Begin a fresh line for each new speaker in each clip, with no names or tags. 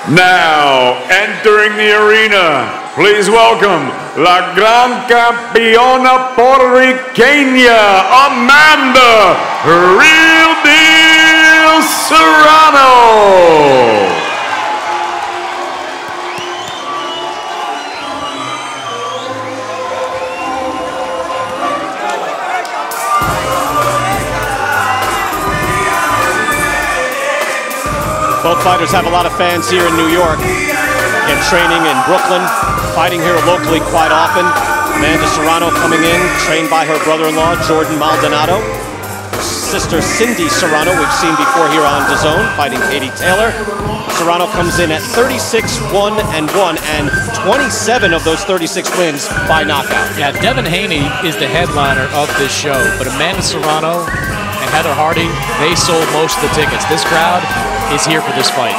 Now, entering the arena, please welcome la gran campeona puertorriqueña, Amanda Real Deal Serrano.
Both fighters have a lot of fans here in New York. Again, training in Brooklyn, fighting here locally quite often. Amanda Serrano coming in, trained by her brother-in-law, Jordan Maldonado. Her sister, Cindy Serrano, we've seen before here on Dazn, fighting Katie Taylor. Serrano comes in at 36-1-1, and 27 of those 36 wins by knockout.
Yeah, Devin Haney is the headliner of this show, but Amanda Serrano and Heather Hardy, they sold most of the tickets. This crowd is here for this fight.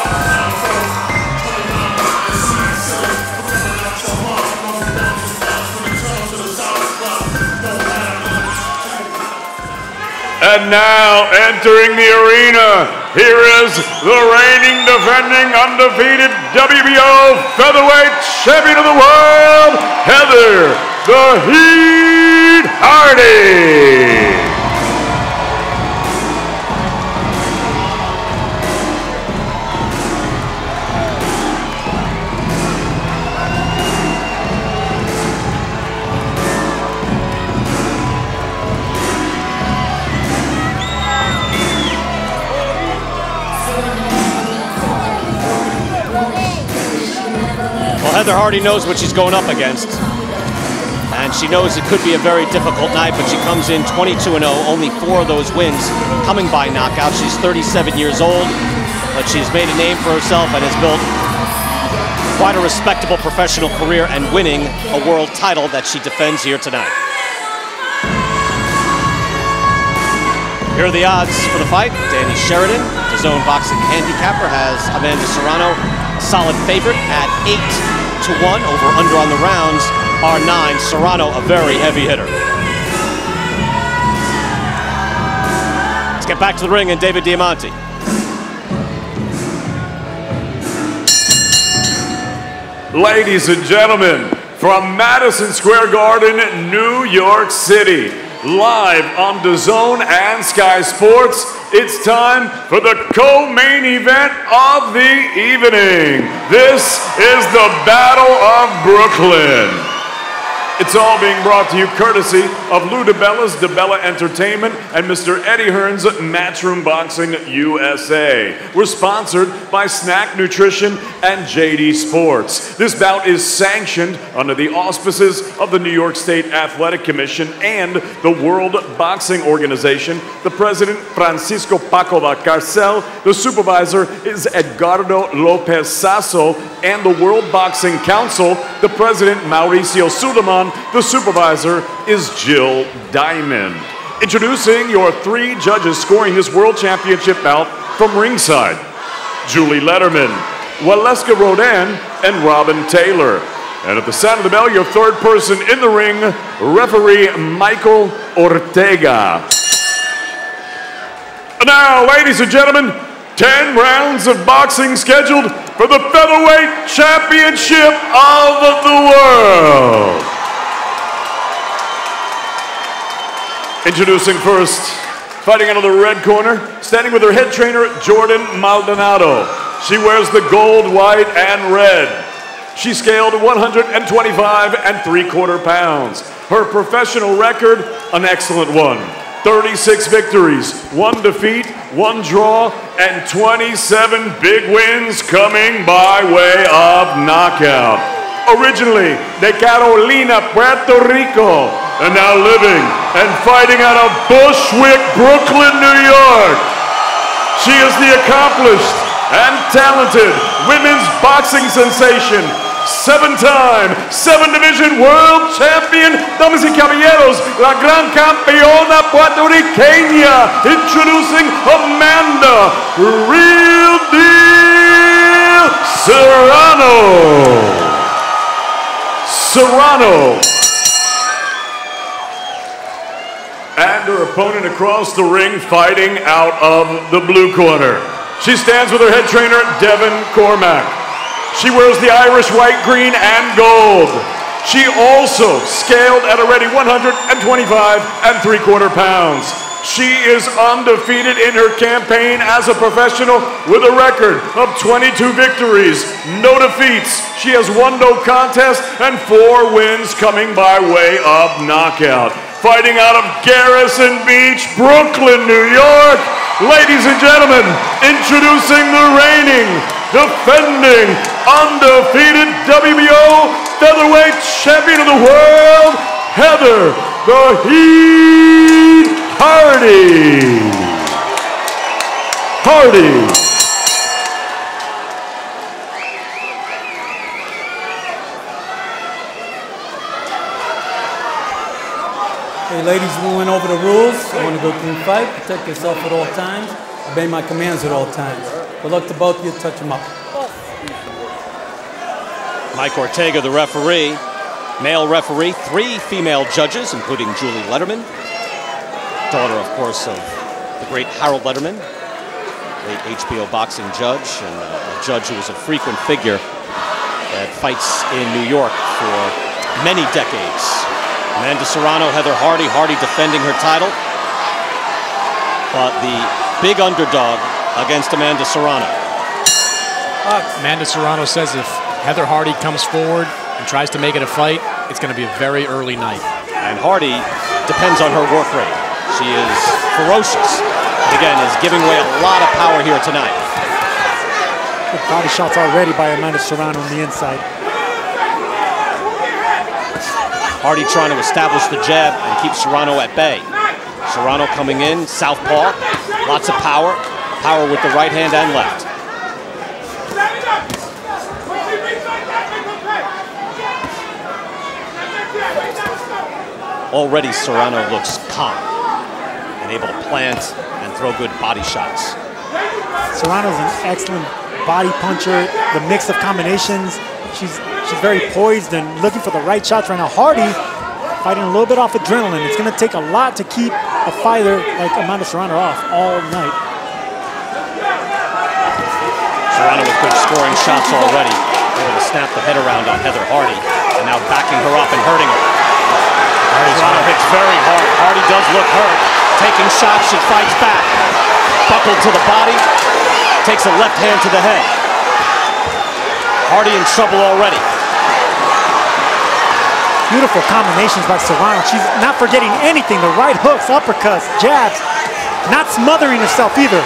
And now entering the arena, here is the reigning, defending, undefeated WBO featherweight champion of the world, Heather "The Heat" Hardy.
Heather Hardy knows what she's going up against, and she knows it could be a very difficult night, but she comes in 22-0, only 4 of those wins coming by knockout. She's 37 years old, but she's made a name for herself and has built quite a respectable professional career and winning a world title that she defends here tonight. Here are the odds for the fight. Danny Sheridan, Dazn boxing handicapper, has Amanda Serrano solid favorite at 8-1. Over under on the rounds are 9. Serrano, a very heavy hitter. Let's get back to the ring and David Diamante.
Ladies and gentlemen, from Madison Square Garden, New York City, live on Dazn and Sky Sports, it's time for the co-main event of the evening. This is the Battle of Brooklyn. It's all being brought to you courtesy of Lou DiBella's DiBella Entertainment and Mr. Eddie Hearn's Matchroom Boxing USA. We're sponsored by Snack Nutrition and JD Sports. This bout is sanctioned under the auspices of the New York State Athletic Commission and the World Boxing Organization. The president, Francisco Paco Valcarcel. The supervisor is Edgardo Lopez Sasso. And the World Boxing Council, the president, Mauricio Suleiman. The supervisor is Jill Diamond. Introducing your 3 judges scoring this World Championship bout from ringside: Julie Letterman, Waleska Rodin, and Robin Taylor. And at the sound of the bell, your 3rd person in the ring, referee Michael Ortega. Now, ladies and gentlemen, 10 rounds of boxing scheduled for the featherweight championship of the world. Introducing first, fighting out of the red corner, standing with her head trainer, Jordan Maldonado. She wears the gold, white, and red. She scaled 125 3/4 pounds. Her professional record, an excellent one. 36 victories, 1 defeat, 1 draw, and 27 big wins coming by way of knockout. Originally de Carolina, Puerto Rico, and now living and fighting out of Bushwick, Brooklyn, New York. She is the accomplished and talented women's boxing sensation, 7-time, 7-division world champion, damas y caballeros, la gran campeona puertorriqueña, introducing Amanda Real Deal Serrano. And her opponent across the ring, fighting out of the blue corner. She stands with her head trainer, Devin Cormack. She wears the Irish white, green, and gold. She also scaled at a ready 125 3/4 pounds. She is undefeated in her campaign as a professional with a record of 22 victories, no defeats. She has 1 no contest and 4 wins coming by way of knockout. Fighting out of Garrison Beach, Brooklyn, New York, ladies and gentlemen, introducing the reigning, defending, undefeated WBO featherweight champion of the world, Heather "The Heat" Hardy.
Hey ladies, we went over the rules. I want to go through the fight. Protect yourself at all times. Obey my commands at all times. Good luck to both of you. Touch them up.
Mike Ortega, the referee. Male referee, 3 female judges, including Julie Letterman, daughter, of course, of the great Harold Letterman, late HBO boxing judge, and a judge who was a frequent figure at fights in New York for many decades. Amanda Serrano, Heather Hardy. Hardy defending her title, but the big underdog against Amanda Serrano.
Amanda Serrano says if Heather Hardy comes forward and tries to make it a fight, it's going to be a very early night.
And Hardy depends on her work rate. She is ferocious, but again, is giving away a lot of power here tonight.
Good body shots already by Amanda Serrano on the inside.
Hardy trying to establish the jab and keep Serrano at bay. Serrano coming in, southpaw, lots of power. Power with the right hand and left. Already Serrano looks calm and able to plant and throw good body shots.
Serrano's an excellent body puncher. The mix of combinations, she's very poised and looking for the right shots right now. Hardy fighting a little bit off adrenaline. It's going to take a lot to keep a fighter like Amanda Serrano off all night.
Serrano with good scoring shots already. Able to snap the head around on Heather Hardy and now backing her up and hurting her. Serrano hits very hard. Hardy does look hurt. Taking shots, she fights back. Buckled to the body. Takes a left hand to the head. Hardy in trouble already.
Beautiful combinations by Serrano. She's not forgetting anything. The right hooks, uppercuts, jabs. Not smothering herself either.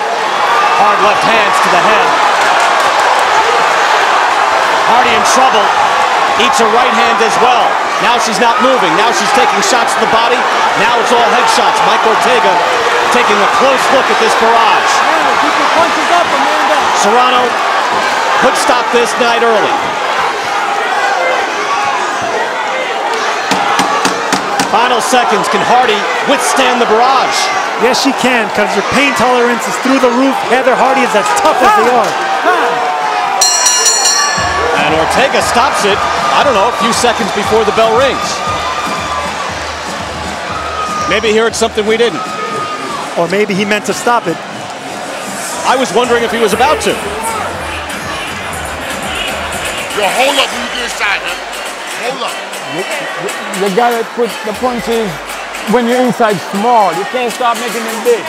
Hard left hands to the head. Hardy in trouble. Eats a right hand as well. Now she's not moving. Now she's taking shots to the body. Now it's all head shots. Mike Ortega taking a close look at this barrage.
Keep your punches up, Amanda.
Serrano could stop this night early. Final seconds. Can Hardy withstand the barrage?
Yes, she can, because her pain tolerance is through the roof. Heather Hardy is as tough as they are.
And Ortega stops it, I don't know, a few seconds before the bell rings. Maybe he heard something we didn't.
Or maybe he meant to stop it.
I was wondering if he was about to.
Yo, hold up when you get inside, man. Hold up.
You gotta put the punches when you're inside small. You can't start making them big,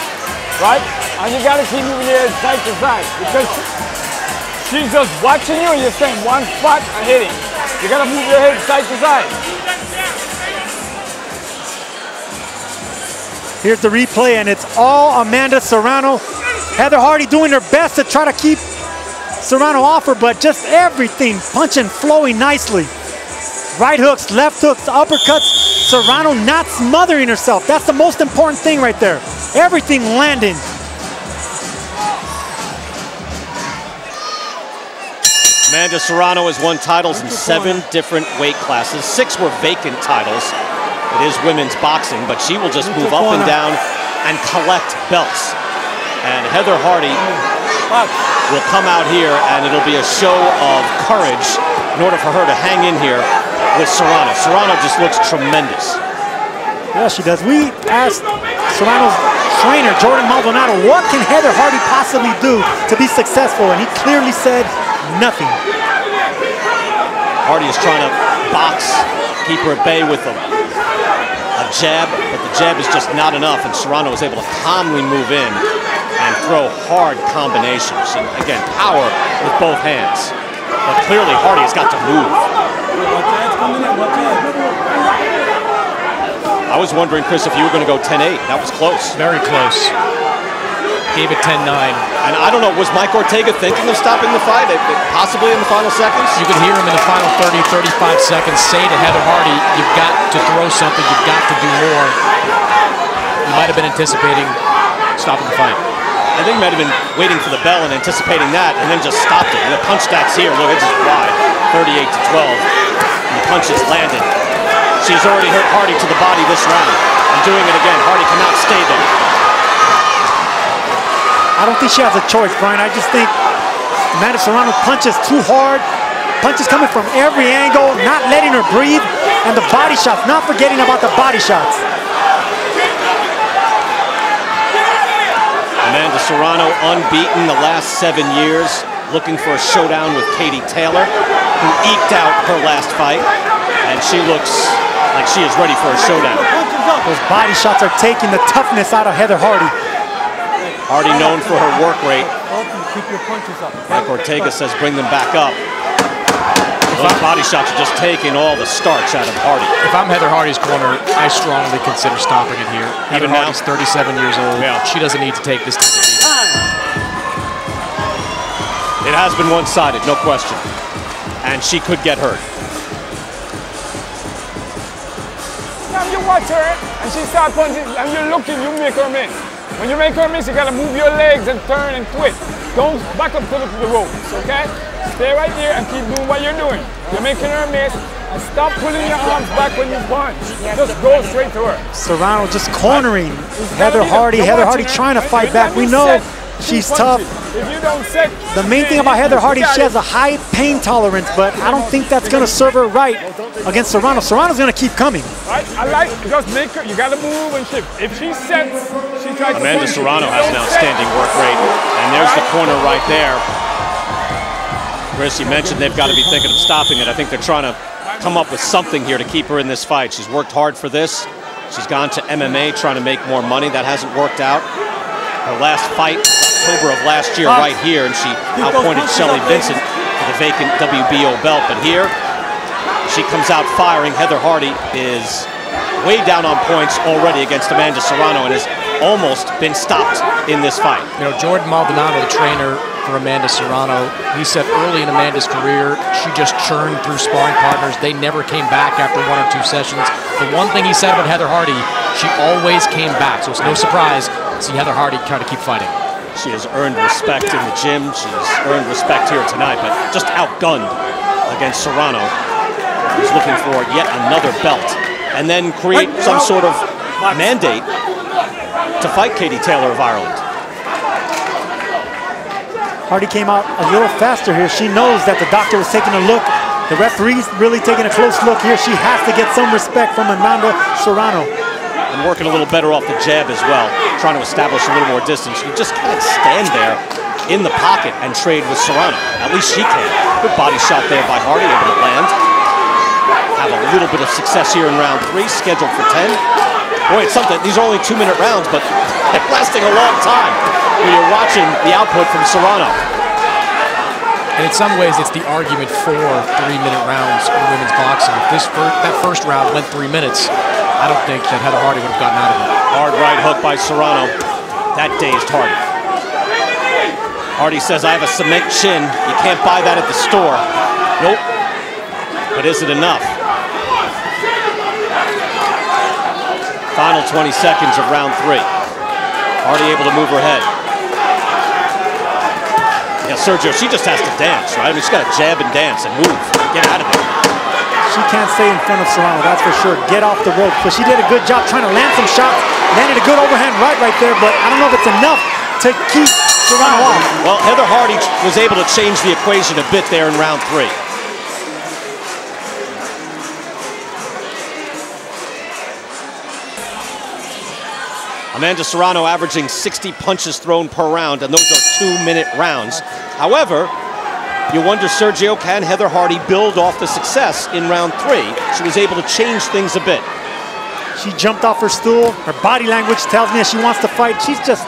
right? And you gotta keep moving your head side to side because she's just watching you and you're staying one spot and hitting. You gotta move your head side to side.
Here's the replay, and it's all Amanda Serrano. Heather Hardy doing her best to try to keep Serrano off her, but just everything punching, flowing nicely. Right hooks, left hooks, uppercuts. Serrano not smothering herself. That's the most important thing right there. Everything landing.
Amanda Serrano has won titles in 7 different weight classes. 6 were vacant titles. It is women's boxing, but she will just move up and down and collect belts. And Heather Hardy will come out here, and it'll be a show of courage in order for her to hang in here with Serrano. Serrano just looks tremendous.
Yeah, she does. We asked Serrano's trainer, Jordan Maldonado, what can Heather Hardy possibly do to be successful? And he clearly said nothing.
Hardy is trying to box, keep her at bay with a jab, but the jab is just not enough, and Serrano is able to calmly move in and throw hard combinations. And again, power with both hands. But clearly Hardy has got to move. I was wondering, Chris, if you were going to go 10-8. That was close.
Very close. Gave it 10-9.
And I don't know, was Mike Ortega thinking of stopping the fight, possibly in the final seconds?
You could hear him in the final 30, 35 seconds say to Heather Hardy, you've got to throw something, you've got to do more. He might have been anticipating stopping the fight.
I think he might have been waiting for the bell and anticipating that, and then just stopped it. And the punch stacks here, look, it's just wide, 38-12. And the punches landed. She's already hurt Hardy to the body this round. And doing it again, Hardy cannot stay there.
I don't think she has a choice, Brian. I just think Amanda Serrano punches too hard. Punches coming from every angle, not letting her breathe. And the body shots, not forgetting about the body shots.
Amanda Serrano unbeaten the last 7 years, looking for a showdown with Katie Taylor, who eked out her last fight. And she looks like she is ready for a showdown.
Those body shots are taking the toughness out of Heather Hardy.
Hardy known for her work rate.
Keep your punches up.
Mike Ortega says bring them back up. Those body shots are just taking all the starch out of Hardy.
If I'm Heather Hardy's corner, I strongly consider stopping it here. Heather Hardy's 37 years old.
Yeah.
She doesn't need to take this type of beating.
It has been one-sided, no question. And she could get hurt.
Now you watch her and she starts punching and you're looking, you make her miss. When you make her miss, you gotta move your legs and turn and twist. Don't back up to the ropes, okay? Stay right here and keep doing what you're doing. You're making her miss, and stop pulling your arms back when you punch. Just go straight to her.
Serrano just cornering Heather Hardy. Heather Hardy trying to fight back. We know she's tough.
If you don't set,
the main thing about Heather Hardy, she has a high pain tolerance, but I don't think that's going to serve her right against Serrano. Serrano's going to keep coming.
Right? I like, just make her, you got to move and shift. If she sets, she tries to
Amanda Serrano has an outstanding work rate, and there's the corner right there. Chris, you mentioned they've got to be thinking of stopping it. I think they're trying to come up with something here to keep her in this fight. She's worked hard for this. She's gone to MMA trying to make more money. That hasn't worked out. Her last fight was October of last year right here, and she outpointed Shelly Vincent for the vacant WBO belt. But here, she comes out firing. Heather Hardy is way down on points already against Amanda Serrano and has almost been stopped in this fight.
You know, Jordan Maldonado, the trainer for Amanda Serrano, he said early in Amanda's career, she just churned through sparring partners. They never came back after 1 or 2 sessions. The one thing he said about Heather Hardy, she always came back. So it's no surprise to see Heather Hardy try to keep fighting.
She has earned respect in the gym. She's earned respect here tonight, but just outgunned against Serrano, who's looking for yet another belt. And then create some sort of mandate to fight Katie Taylor of Ireland.
Hardy came out a little faster here. She knows that the doctor was taking a look. The referee's really taking a close look here. She has to get some respect from Amanda Serrano.
And working a little better off the jab as well, trying to establish a little more distance. You just can't stand there in the pocket and trade with Serrano. At least she can. Good body shot there by Hardy, able to land. Have a little bit of success here in round 3, scheduled for 10. Boy, it's something. These are only 2-minute rounds, but they're lasting a long time when you're watching the output from Serrano.
And in some ways, it's the argument for 3-minute rounds in women's boxing. If that first round went 3 minutes, I don't think that Heather Hardy would have gotten out of it.
Hard right hook by Serrano. That dazed Hardy. Hardy says, I have a cement chin. You can't buy that at the store. Nope. But is it enough? Final 20 seconds of round 3. Hardy able to move her head. Yeah, Sergio, she just has to dance, right? I mean, she's got to jab and dance and move. Get out of there.
She can't stay in front of Serrano, that's for sure. Get off the rope. So she did a good job trying to land some shots. Landed a good overhand right there, but I don't know if it's enough to keep Serrano off.
Well, Heather Hardy was able to change the equation a bit there in round 3. Amanda Serrano averaging 60 punches thrown per round, and those are 2-minute rounds. However, You wonder, Sergio, can Heather Hardy build off the success in round 3? She was able to change things a bit.
She jumped off her stool. Her body language tells me that she wants to fight. She's just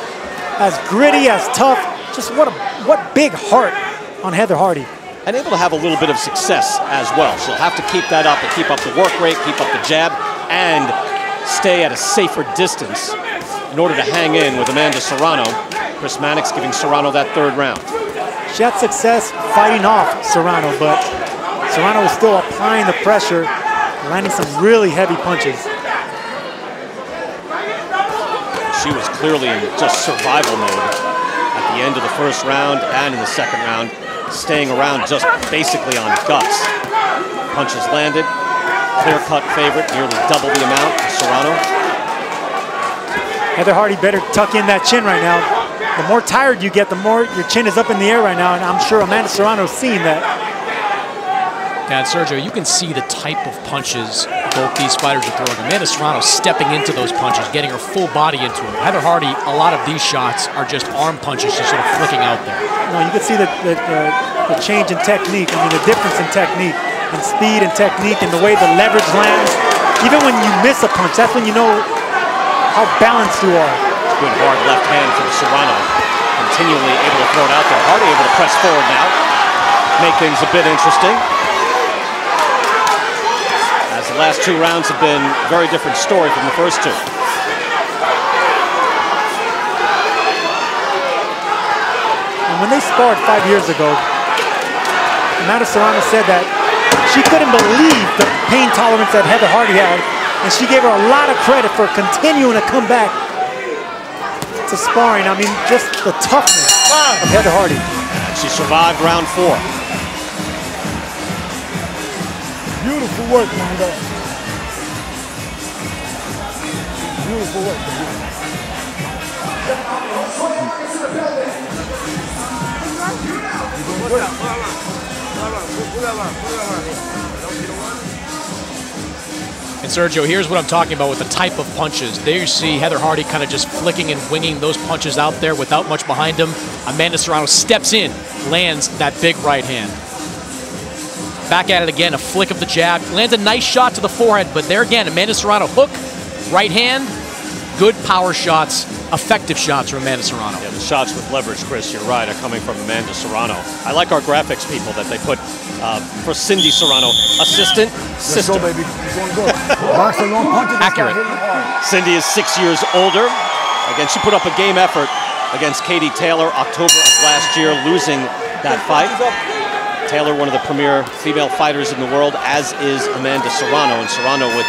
as gritty, as tough. Just what big heart on Heather Hardy.
And able to have a little bit of success as well. She'll have to keep that up and keep up the work rate, keep up the jab, and stay at a safer distance in order to hang in with Amanda Serrano. Chris Mannix giving Serrano that 3rd round.
She had success fighting off Serrano, but Serrano was still applying the pressure, landing some really heavy punches.
She was clearly in just survival mode at the end of the 1st round and in the 2nd round, staying around just basically on guts. Punches landed, clear-cut favorite, nearly double the amount of Serrano.
Heather Hardy better tuck in that chin right now. The more tired you get, the more your chin is up in the air right now, and I'm sure Amanda Serrano's seeing that.
And Sergio, you can see the type of punches both these fighters are throwing. Amanda Serrano stepping into those punches, getting her full body into them. Heather Hardy, a lot of these shots are just arm punches, just sort of flicking out there.
No, you can see the change in technique. I mean, the difference in technique and speed and technique and the way the leverage lands. Even when you miss a punch, that's when you know how balanced you are.
Good hard left hand from Serrano. Continually able to throw it out there. Hardy able to press forward now. Make things a bit interesting. As the last 2 rounds have been a very different story from the first 2.
And when they sparred 5 years ago, Amanda Serrano said that she couldn't believe the pain tolerance that Heather Hardy had, and she gave her a lot of credit for continuing to come back to sparring. I mean, just the toughness of Heather Hardy.
She survived round 4.
Beautiful work, Mando. Beautiful work.
And Sergio, here's what I'm talking about with the type of punches. There you see Heather Hardy kind of just flicking and winging those punches out there without much behind him. Amanda Serrano steps in, lands that big right hand. Back at it again, a flick of the jab. Lands a nice shot to the forehead, but there again, Amanda Serrano, hook, right hand, good power shots, effective shots from Amanda Serrano.
Yeah, the shots with leverage, Chris, you're right, are coming from Amanda Serrano. I like our graphics people that they put for Cindy Serrano, assistant, sister.
Let's go, baby.
Accurate.
Cindy is 6 years older. Again, she put up a game effort against Katie Taylor October of last year, losing that fight. Taylor, one of the premier female fighters in the world, as is Amanda Serrano. And Serrano, with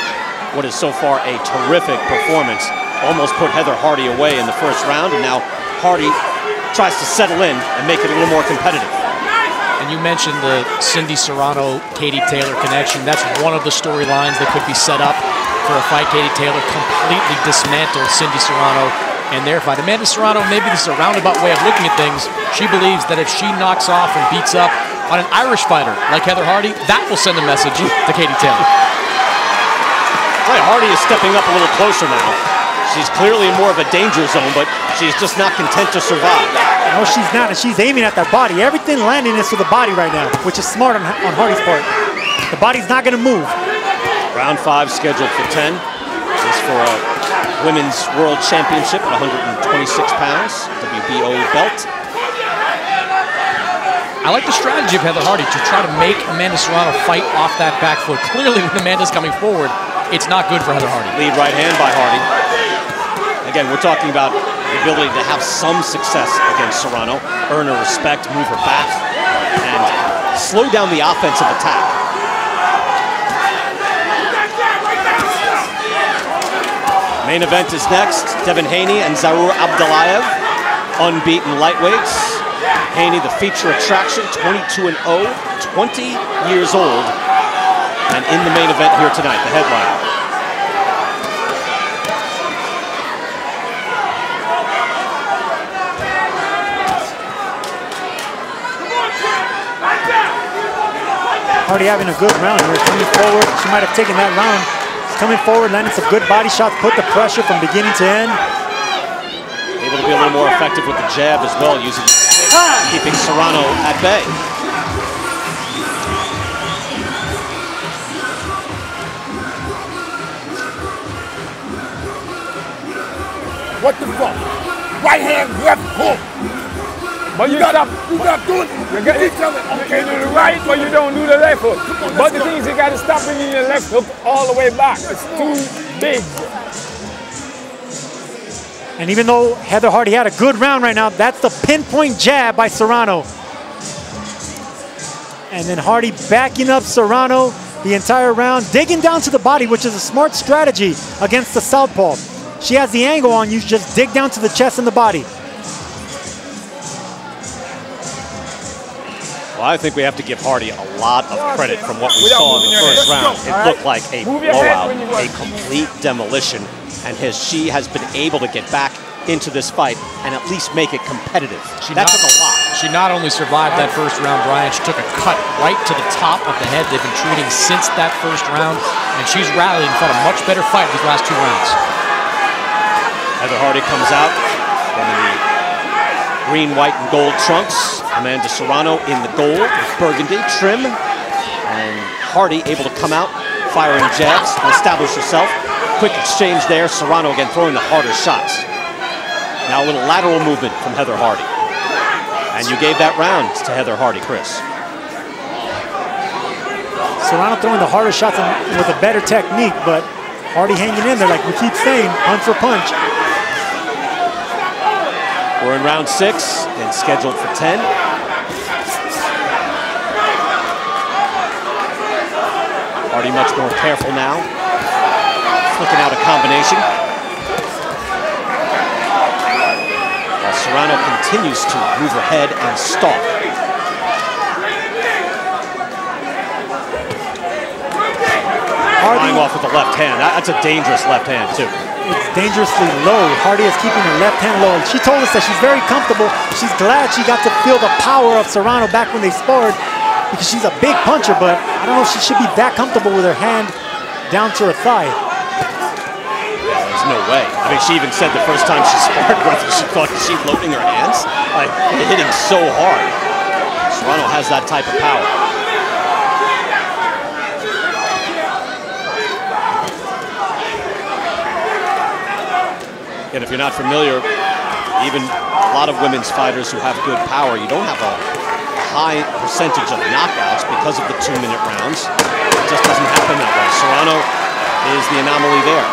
what is so far a terrific performance, almost put Heather Hardy away in the 1st round. And now Hardy tries to settle in and make it a little more competitive.
And you mentioned the Cindy Serrano-Katie Taylor connection. That's one of the storylines that could be set up for a fight. Katie Taylor completely dismantled Cindy Serrano in their fight. Amanda Serrano, maybe this is a roundabout way of looking at things. She believes that if she knocks off and beats up on an Irish fighter like Heather Hardy, that will send a message to Katie Taylor.
Right, Hardy is stepping up a little closer now. She's clearly in more of a danger zone, but she's just not content to survive.
No, she's not, and she's aiming at that body. Everything landing is to the body right now, which is smart on Hardy's part. The body's not going to move.
Round 5 scheduled for 10. This for a Women's World Championship at 126 pounds, WBO belt.
I like the strategy of Heather Hardy to try to make Amanda Serrano fight off that back foot. Clearly, when Amanda's coming forward, it's not good for Heather Hardy.
Lead right hand by Hardy. Again, we're talking about the ability to have some success against Serrano, earn her respect, move her back, and slow down the offensive attack. Main event is next. Devin Haney and Zaur Abdullayev, unbeaten lightweights. Haney, the feature attraction, 22-0, 20 years old, and in the main event here tonight, the headliner.
Hardy having a good round here, coming forward. She might have taken that round. She's coming forward, landing some good body shots, put the pressure from beginning to end.
Able to be a little more effective with the jab as well, keeping Serrano at bay.
What the fuck? Right hand, left hook.
But you
not doing it.
You got each other. Okay, do the right, but you don't do the left hook. But the thing is, you got to stop bringing your left hook all the way back. It's too big.
And even though Heather Hardy had a good round right now, that's the pinpoint jab by Serrano. And then Hardy backing up Serrano the entire round, digging down to the body, which is a smart strategy against the southpaw. She has the angle on you, just dig down to the chest and the body.
Well, I think we have to give Hardy a lot of credit from what we saw in the first round. It looked like a blowout, a complete demolition, and she has been able to get back into this fight and at least make it competitive. That took a lot.
She not only survived that first round, Brian, she took a cut right to the top of the head. They've been treating since that first round, and she's rallied and fought a much better fight these last 2 rounds.
Heather Hardy comes out in the green, white, and gold trunks. Amanda Serrano in the gold with burgundy trim. And Hardy able to come out, firing jabs, and establish herself. Quick exchange there. Serrano again throwing the harder shots. Now a little lateral movement from Heather Hardy. And you gave that round to Heather Hardy, Chris.
Serrano throwing the harder shots with a better technique, but Hardy hanging in there like we keep saying, punch for punch.
We're in round 6 and scheduled for 10. Hardy much more careful now. Flicking out a combination. While Serrano continues to move her head and stalk. Flying off with the left hand. That's a dangerous left hand, too.
It's dangerously low. Hardy is keeping her left hand low. She told us that she's very comfortable. She's glad she got to feel the power of Serrano back when they sparred, because she's a big puncher, but I don't know if she should be that comfortable with her hand down to her thigh.
Yeah, there's no way. I mean, she even said the first time she sparred with her, she thought she loading her hands. Like, hitting so hard. Serrano has that type of power. And if you're not familiar, even a lot of women's fighters who have good power, you don't have a high percentage of knockouts because of the 2-minute rounds. It just doesn't happen that way. Serrano is the anomaly there.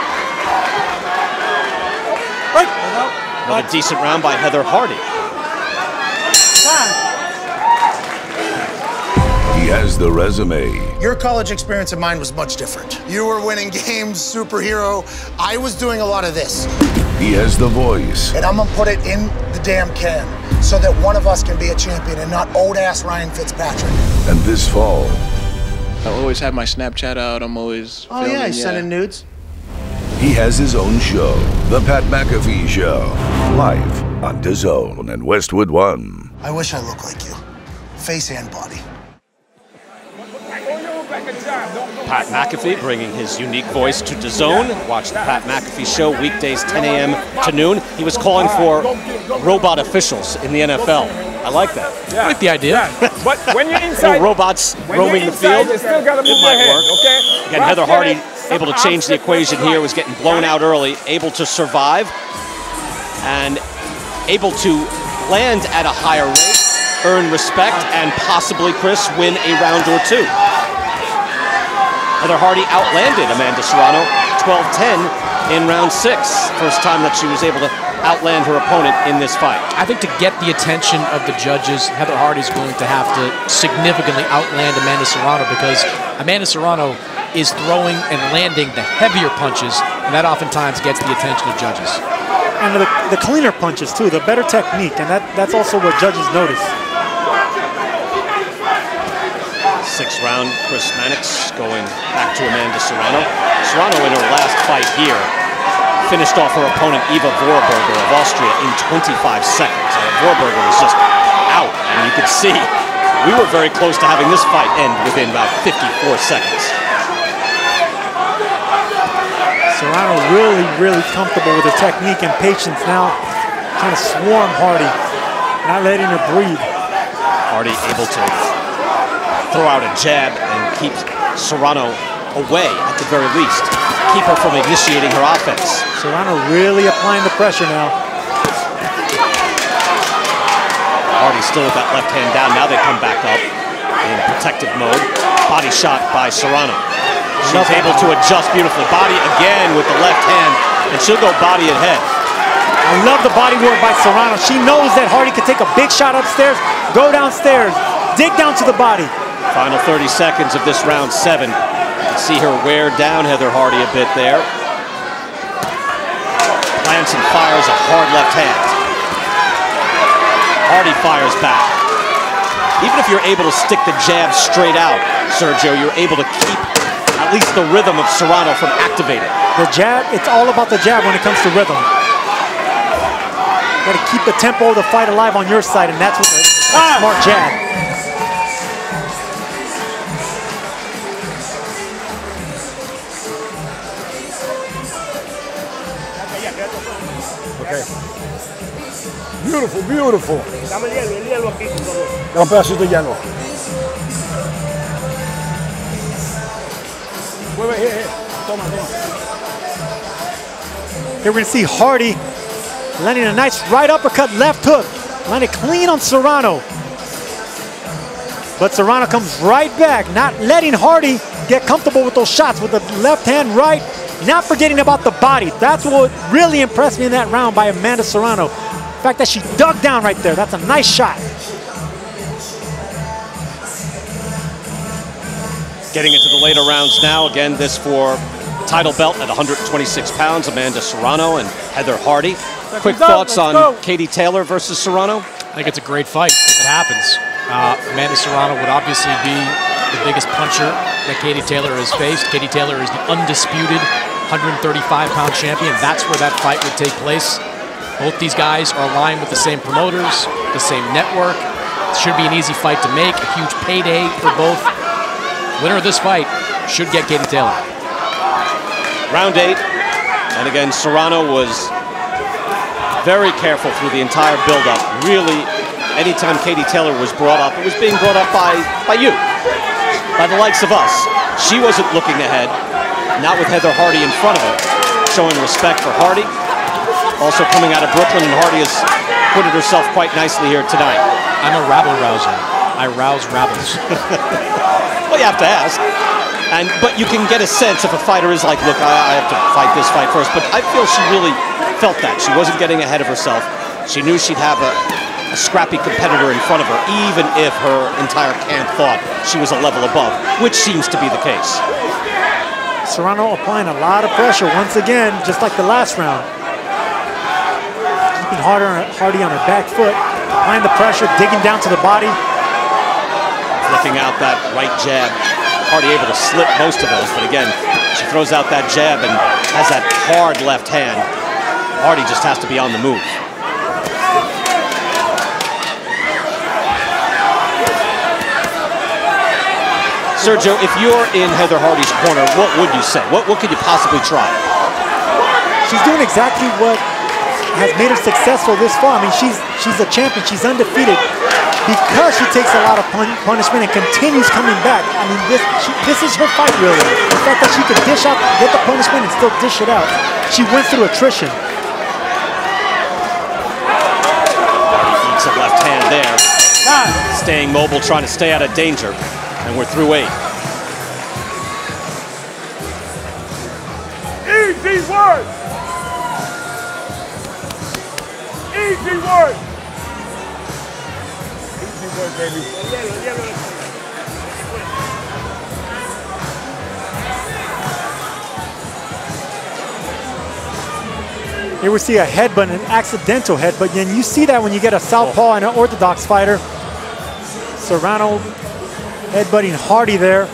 Another decent round by Heather Hardy.
He has the resume.
Your college experience and mine was much different. You were winning games, superhero. I was doing a lot of this.
He has the voice.
And I'm gonna put it in the damn can so that one of us can be a champion and not old-ass Ryan Fitzpatrick.
And this fall,
I always have my Snapchat out. I'm always filming,
yeah, he's sending nudes.
he has his own show, The Pat McAfee Show, live on Dazn and Westwood One.
I wish I looked like you, face and body.
Pat McAfee bringing his unique voice to DAZN. Watch the Pat McAfee Show weekdays 10 a.m. to noon. He was calling for robot officials in the NFL. I like that.
I like the idea.
Yeah. But when you're inside,
robots roaming the field,
you still gotta move
it might
your head,
work.
okay?
Again, Heather Hardy able to change the equation here, was getting blown out early, able to survive, and able to land at a higher rate, earn respect, and possibly, Chris, win a round or 2. Heather Hardy outlanded Amanda Serrano 12-10 in round 6. First time that she was able to outland her opponent in this fight.
I think to get the attention of the judges, Heather Hardy's going to have to significantly outland Amanda Serrano, because Amanda Serrano is throwing and landing the heavier punches, and that oftentimes gets the attention of judges.
And the cleaner punches too, the better technique, and that's also what judges notice.
6th round, Chris Mannix going back to Amanda Serrano. Serrano in her last fight here finished off her opponent Eva Vorberger of Austria in 25 seconds. Vorberger was just out, and you could see we were very close to having this fight end within about 54 seconds.
Serrano really comfortable with her technique and patience now, trying to swarm Hardy, not letting her breathe.
Hardy able to throw out a jab and keep Serrano away at the very least. Keep her from initiating her offense.
Serrano really applying the pressure now.
Hardy still with that left hand down. Now they come back up in protective mode. Body shot by Serrano. She's able to adjust beautifully. Body again with the left hand, and she'll go body and head.
I love the body work by Serrano. She knows that Hardy can take a big shot upstairs, go downstairs, dig down to the body.
Final 30 seconds of this round 7. You can see her wear down Heather Hardy a bit there. Plants and fires a hard left hand. Hardy fires back. Even if you're able to stick the jab straight out, Sergio, you're able to keep at least the rhythm of Serrano from activating.
The jab, it's all about the jab when it comes to rhythm. You gotta keep the tempo of the fight alive on your side, and that's what a smart jab.
Okay. Beautiful, beautiful. Dame el hielo aquí, por favor. Dame un pedacito de hielo.
Here we're gonna see Hardy landing a nice right uppercut, left hook. Landed clean on Serrano. But Serrano comes right back, not letting Hardy get comfortable with those shots with the left hand right, not forgetting about the body. That's what really impressed me in that round by Amanda Serrano. The fact that she dug down right there, that's a nice shot.
Getting into the later rounds now. Again, this for title belt at 126 pounds, Amanda Serrano and Heather Hardy. Quick thoughts on Katie Taylor versus Serrano?
I think it's a great fight if it happens. Amanda Serrano would obviously be the biggest puncher that Katie Taylor has faced. Katie Taylor is the undisputed 135-pound champion. That's where that fight would take place. Both these guys are aligned with the same promoters, the same network. It should be an easy fight to make, a huge payday for both. Winner of this fight should get Katie Taylor.
Round 8, and again, Serrano was very careful through the entire build-up. Really, anytime Katie Taylor was brought up, it was being brought up by you, by the likes of us. She wasn't looking ahead, not with Heather Hardy in front of her, showing respect for Hardy. Also coming out of Brooklyn, and Hardy has acquitted herself quite nicely here tonight.
I'm a rabble-rouser. I rouse rabbles.
Well, you have to ask. But you can get a sense if a fighter is like, look, I have to fight this fight first. But I feel she really felt that. She wasn't getting ahead of herself. She knew she'd have a scrappy competitor in front of her, even if her entire camp thought she was a level above, which seems to be the case.
Serrano applying a lot of pressure once again, just like the last round. Keeping Hardy on her back foot, applying the pressure, digging down to the body.
Flicking out that right jab. Hardy able to slip most of those, but again, she throws out that jab and has that hard left hand. Hardy just has to be on the move. Sergio, if you're in Heather Hardy's corner, what would you say? What could you possibly try?
She's doing exactly what has made her successful this far. I mean, she's a champion. She's undefeated because she takes a lot of punishment and continues coming back. I mean, this is her fight, really. The fact that she could dish out, get the punishment, and still dish it out. She went through attrition.
Hardy eats a left hand there. Staying mobile, trying to stay out of danger. And we're through 8.
Easy work! Easy work! Easy work, baby.
Here we see a headbutt, an accidental headbutt, and you see that when you get a southpaw and an orthodox fighter. Serrano headbutting Hardy there.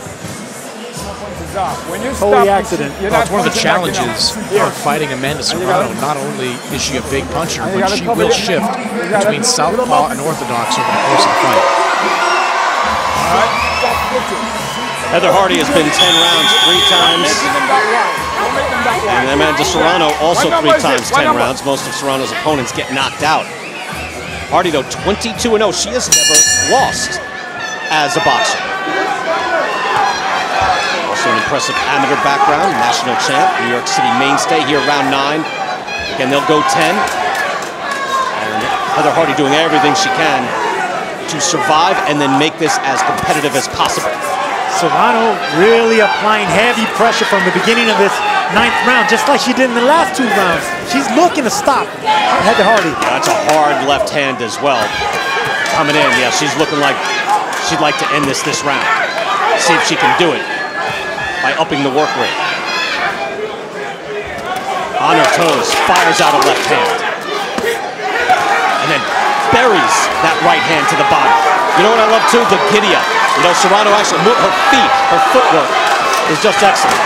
Totally accident.
It's one of the challenges of fighting Amanda Serrano. Not only is she a big puncher, but she will shift between southpaw and orthodox over the course of the fight.
Heather Hardy has been 10 rounds 3 times. And Amanda Serrano also 3 times 10 rounds. Most of Serrano's opponents get knocked out. Hardy, though, 22-0. She has never lost as a boxer. Also an impressive amateur background, national champ, New York City mainstay here, round 9. Again, they'll go 10. And Heather Hardy doing everything she can to survive and then make this as competitive as possible.
Serrano really applying heavy pressure from the beginning of this 9th round, just like she did in the last 2 rounds. She's looking to stop Heather Hardy.
Yeah, that's a hard left hand as well. Coming in, yeah, she's looking like she'd like to end this round. See if she can do it by upping the work rate. On her toes, fires out a left hand. And then buries that right hand to the body. You know what I love too? The giddy up. You know, Serrano actually, her feet, her footwork is just excellent.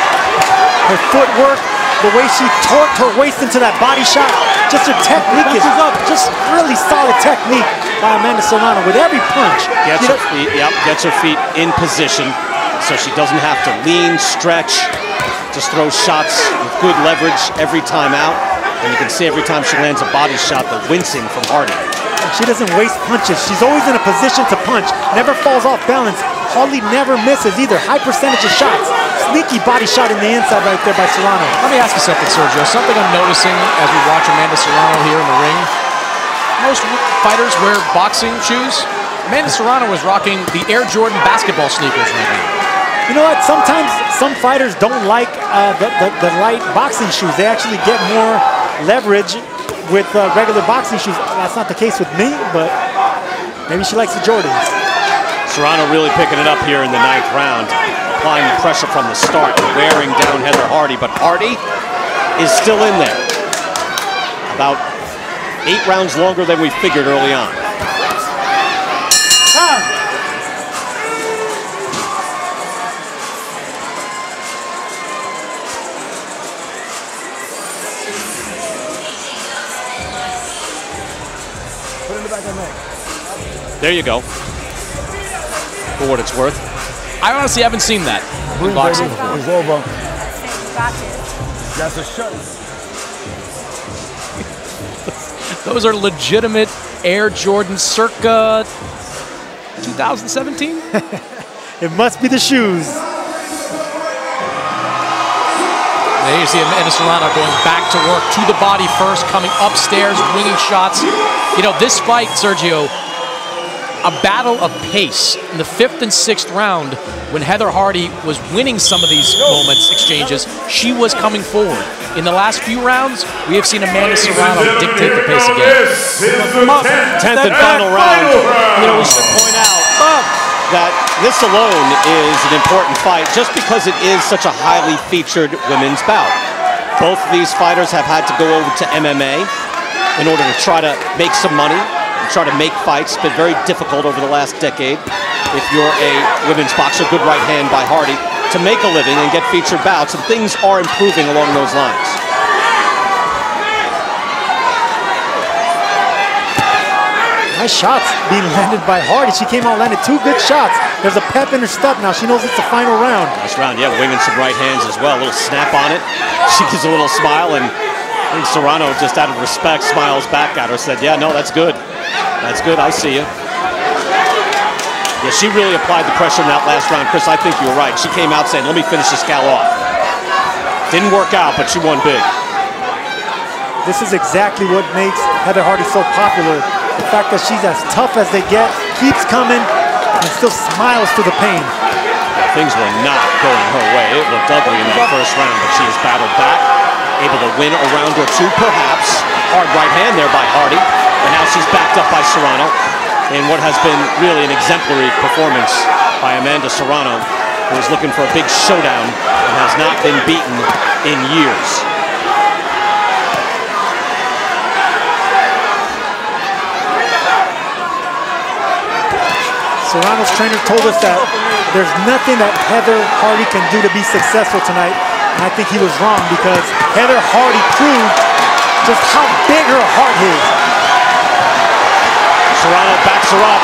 Her footwork, the way she torqued her waist into that body shot, just her technique is up. Just really solid technique by Amanda Serrano with every punch.
Gets her feet in position so she doesn't have to lean, stretch, just throws shots with good leverage every time out. And you can see every time she lands a body shot, the wincing from Hardy.
She doesn't waste punches. She's always in a position to punch, never falls off balance. Hardy never misses either. High percentage of shots. Sneaky body shot in the inside right there by Serrano.
Let me ask you something, Sergio. Something I'm noticing as we watch Amanda Serrano here in the ring. Most fighters wear boxing shoes. Amanda Serrano is rocking the Air Jordan basketball sneakers right now.
You know what? Sometimes some fighters don't like the light boxing shoes. They actually get more leverage with regular boxing shoes. That's not the case with me, but maybe she likes the Jordans.
Serrano really picking it up here in the 9th round, applying the pressure from the start, wearing down Heather Hardy, but Hardy is still in there. About 8 rounds longer than we figured early on.
Put it in the back of the neck.
There you go. For what it's worth.
I honestly haven't seen that in boxing before.
It's over. That's a shot.
Those are legitimate Air Jordan circa 2017?
It must be the shoes.
There you see Amanda Serrano going back to work, to the body first, coming upstairs, winging shots. You know, this fight, Sergio, a battle of pace. In the 5th and 6th round, when Heather Hardy was winning some of these moments, exchanges, she was coming forward. In the last few rounds, we have seen Amanda Serrano dictate the pace again.
This is the
10th and final round. You know, we should point out that this alone is an important fight just because it is such a highly featured women's bout. Both of these fighters have had to go over to MMA in order to try to make some money, try to make fights. It's been very difficult over the last decade. If you're a women's boxer, good right hand by Hardy, to make a living and get featured bouts, and things are improving along those lines.
Nice shots being landed by Hardy. She came out, landed 2 good shots. There's a pep in her step now. She knows it's the final round.
Nice round, yeah, winging some right hands as well. A little snap on it. She gives a little smile, and I think Serrano, just out of respect, smiles back at her, said, yeah, no, that's good. That's good, I see you. Yeah, she really applied the pressure in that last round. Chris, I think you were right. She came out saying, let me finish this gal off. Didn't work out, but she won big.
This is exactly what makes Heather Hardy so popular. The fact that she's as tough as they get, keeps coming, and still smiles through the pain.
Yeah, things were not going her way. It looked ugly in that first round, but she has battled back, able to win a round or 2, perhaps. Hard right hand there by Hardy, and now she's backed up by Serrano in what has been really an exemplary performance by Amanda Serrano, who is looking for a big showdown and has not been beaten in years.
Serrano's trainer told us that there's nothing that Heather Hardy can do to be successful tonight, and I think he was wrong because Heather Hardy proved just how big her heart is.
Serrano backs her up,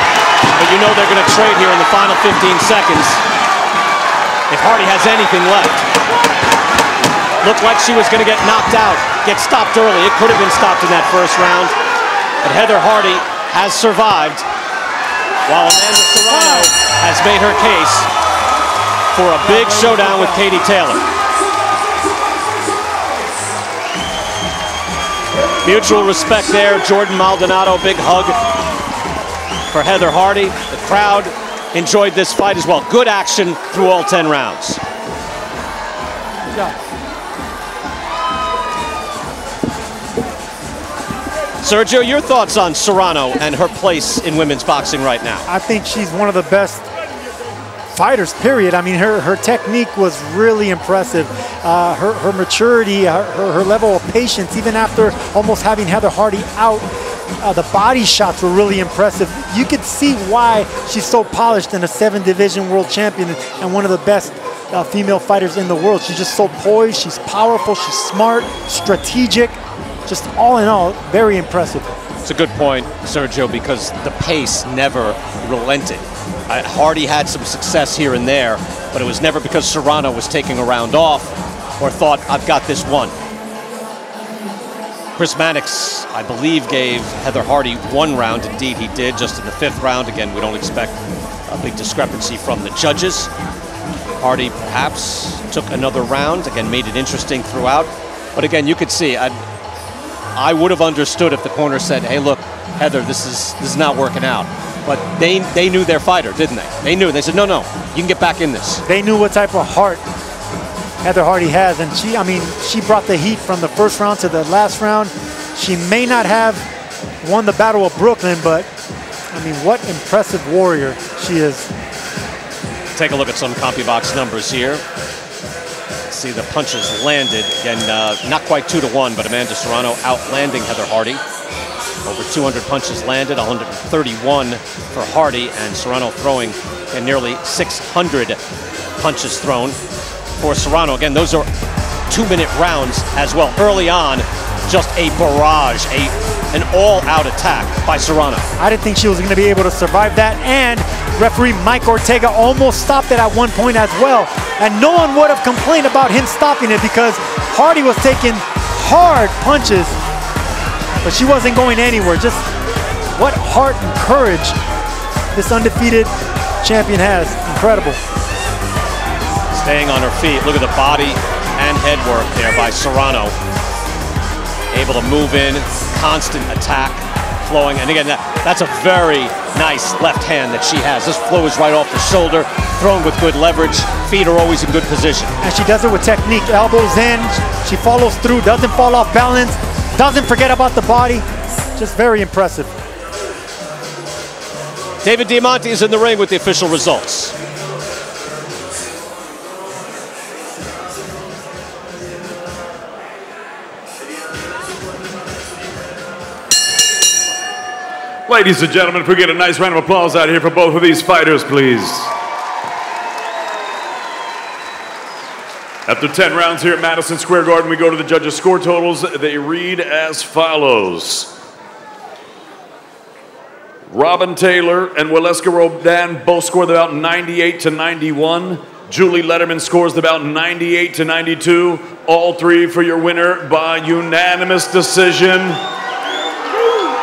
but you know they're going to trade here in the final 15 seconds if Hardy has anything left. Looked like she was going to get knocked out, get stopped early. It could have been stopped in that first round, but Heather Hardy has survived, while Amanda Serrano has made her case for a big showdown with Katie Taylor. Mutual respect there. Jordan Maldonado, big hug for Heather Hardy. The crowd enjoyed this fight as well. Good action through all 10 rounds. Sergio, your thoughts on Serrano and her place in women's boxing right now?
I think she's one of the best fighters, period. I mean, her technique was really impressive. Her maturity, her level of patience, even after almost having Heather Hardy out, the body shots were really impressive. You could see why she's so polished and a 7-division world champion and one of the best female fighters in the world. She's just so poised, she's powerful, she's smart, strategic. Just all in all, very impressive.
It's a good point, Sergio, because the pace never relented. Hardy had some success here and there, but it was never because Serrano was taking a round off or thought, I've got this one. Chris Mannix, I believe, gave Heather Hardy 1 round. Indeed, he did, just in the 5th round. Again, we don't expect a big discrepancy from the judges. Hardy perhaps took another round. Again, made it interesting throughout. But again, you could see, I would have understood if the corner said, hey, look, Heather, this is not working out. But they knew their fighter, didn't they? They knew. They said, no, you can get back in this.
They knew what type of heart Heather Hardy has. And she brought the heat from the 1st round to the last round. She may not have won the Battle of Brooklyn, but, I mean, what impressive warrior she is.
Take a look at some CompuBox numbers here. See the punches landed. Again, not quite 2-1, but Amanda Serrano outlanding Heather Hardy. Over 200 punches landed, 131 for Hardy, and Serrano throwing nearly 600 punches thrown for Serrano. Again, those are 2-minute rounds as well. Early on, just a barrage, an all-out attack by Serrano.
I didn't think she was going to be able to survive that, and referee Mike Ortega almost stopped it at one point as well. And no one would have complained about him stopping it because Hardy was taking hard punches, but she wasn't going anywhere. Just what heart and courage this undefeated champion has. Incredible.
Staying on her feet. Look at the body and head work there by Serrano. Able to move in, constant attack flowing. And again, that's a very nice left hand that she has. This flows right off the shoulder, thrown with good leverage. Feet are always in good position.
And she does it with technique. Elbows in, she follows through, doesn't fall off balance, doesn't forget about the body. Just very impressive.
David Diamante is in the ring with the official results.
Ladies and gentlemen, if we get a nice round of applause out here for both of these fighters, please. After 10 rounds here at Madison Square Garden, we go to the judges' score totals. They read as follows. Robin Taylor and Waleska Rodan both scored about 98-91. Julie Letterman scores about 98-92. All 3 for your winner by unanimous decision.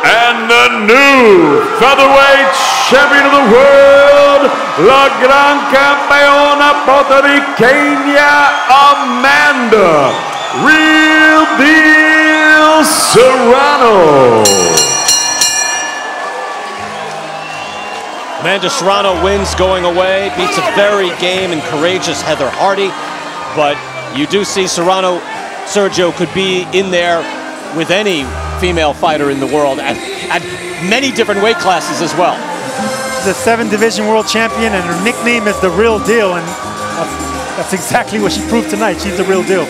And the new featherweight champion of the world, la gran campeona puertorriqueña, Amanda Real Deal Serrano.
Amanda Serrano wins going away, beats a very game and courageous Heather Hardy, but you do see Serrano, Sergio, could be in there with any female fighter in the world at many different weight classes as well.
She's a 7-division world champion, and her nickname is the Real Deal, and that's exactly what she proved tonight. She's the real deal.